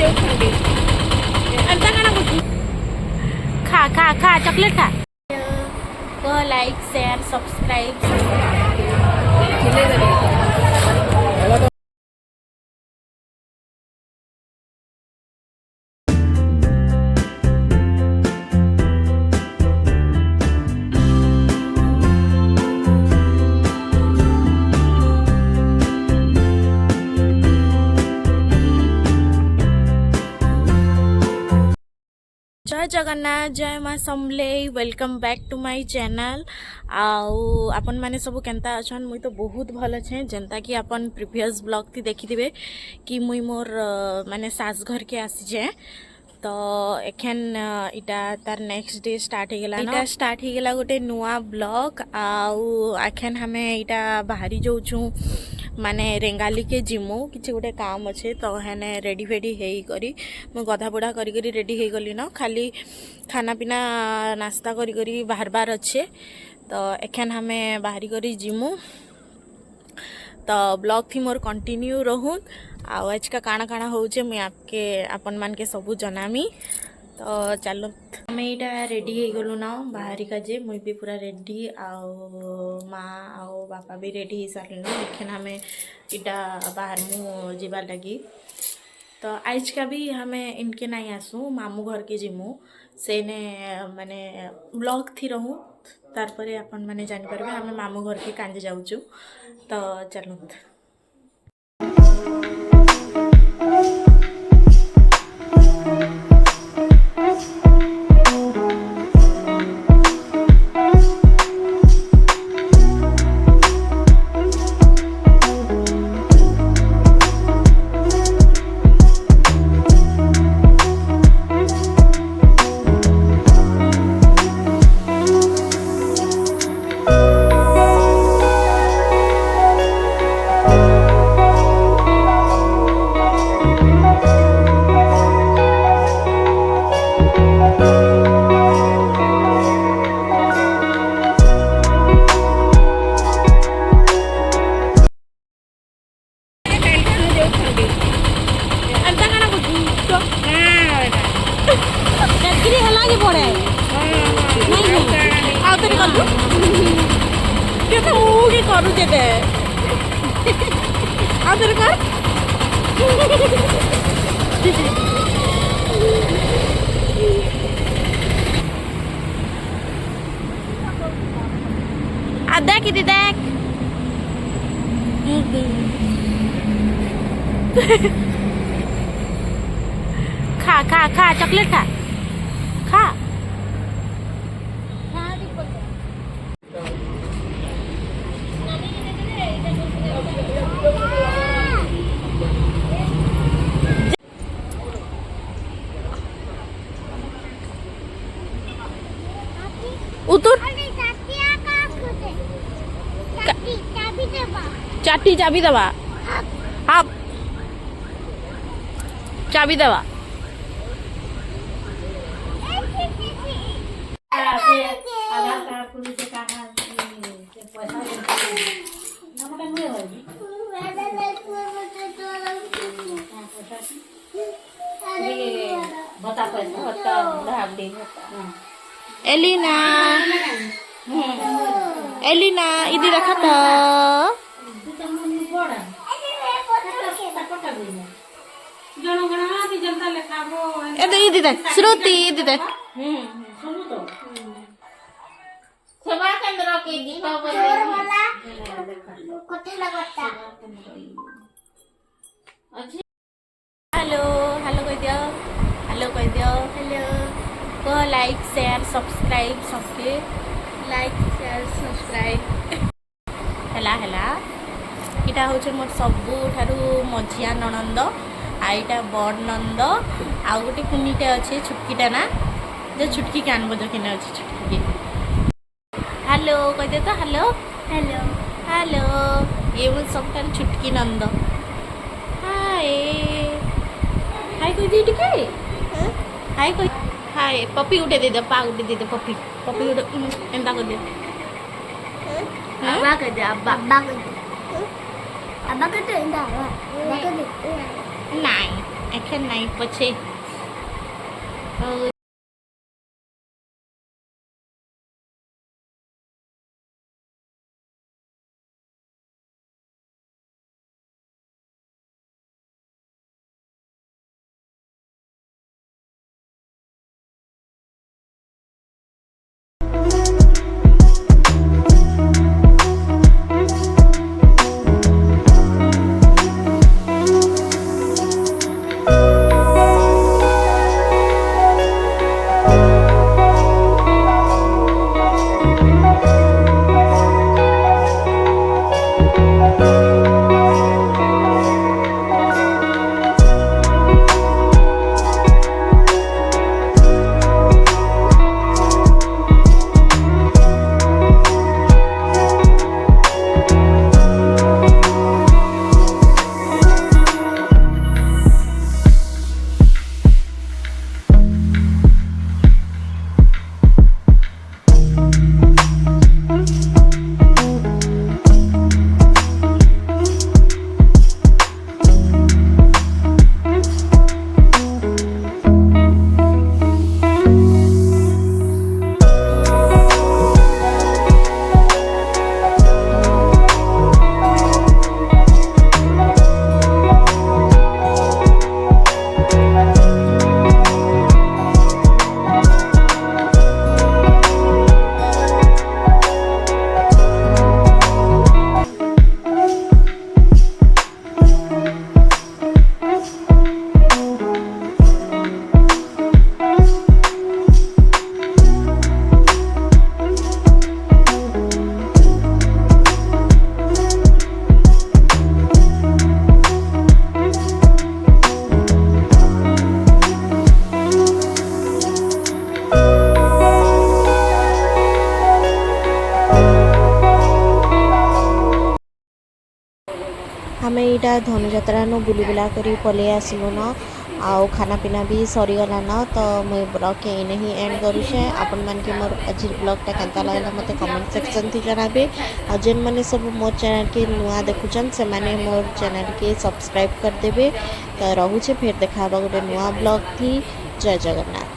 अंता काना कुछ खा खा खा चॉकलेट खा तो लाइक शेयर सब्सक्राइब जय जगन्नाथ जय माँ Samalei welcome back to my channel आपन माने सब केंता अछन मुई तो बहुत भल छे जेंता कि आपन प्रीवियस ब्लॉग थी देखी दिबे कि मुई मोर माने सास घर के आसी जे तो एखन इटा तार नेक्स्ट डे स्टार्ट हो गला इटा स्टार्ट हो गला गोटे नुआ ब्लॉग आखन हमें इटा बाहरी जाऊँ माने रेंगाली के जिमु किसी गोटे काम अच्छे तो हेने रेडी फेडी हे करी मुझे गधा बुढ़ा करी रेडी हो गली न खाली खाना पीना नाश्ता करी बाहर बार अच्छे तो एखन हमें बाहरी करी जिमु तो ब्लॉग थी मोर कंटिन्यू रहूँ आज का काना काना होचे मुझे आपके अपन मान के सबू जनामी तो चलो हमें यहाँ रेडी हो गलु ना बाहरी का जे मुई भी पूरा रेडी माँ आओ बापा भी रेडी हो सारे लेकिन हमें इटा बाहर मु जीवा लगी तो आज का भी हमें इनके नहीं आसू मामू घर के जिमु से ने माने ब्लॉग थी रहूँ तारपरे अपन माने जान पारबे हमें मामू घर के कांजे जाऊचु तो चलो करूचे ते आदर कर देख इधर देख खा खा खा चॉकलेट खा खा उतर चाटी चाबी दबा हाँ चाबी दबा एलिना एलिना इधर रखा था श्रुति दीदी सेवा केंद्र के हेलो हेलो कह दियो हेलो कह दियो हेलो को लाइक शेयर सब्सक्राइब सबके लाइक शेयर सब्सक्राइब हेला हेला इटा होचे मोर सबू ठारू मझिया ननंद आईटा बड़ नंद आ गोटे कुनीटे अच्छे छुटकीटा ना जो छुटकी के आनबो जो किने अच्छे छुटकी के हेलो कह दे तो हेलो हेलो हेलो ये वो सब ठारू छुटकी नंद हाय हाय कह दे टिके हाय कह हाय पपी उठे दे पा उठे दे पपी पपी उठे एंता कर दे अब्बा कर दे अब्बा कर दे अब्बा कर दे एंता अब्बा कर दे नहीं एक्शन नहीं पछे आम यहाँ धनुजात्रा बुली बुला कर पलि आसलु न आउ खाना पीना भी सरीगला न तो मुझे ब्लॉग के इने ही एंड करुचे आपण मान के मोर आज ब्लॉगटा केनता लागला मते कमेंट सेक्शन थी जनाबे आ जेन माने सब मोर चैनल के नुआ देखुचन से माने मोर चैनल के सब्सक्राइब कर देबे तो रहूचे फिर देखा गोटे नुआ ब्लॉग थी। जय जगन्नाथ।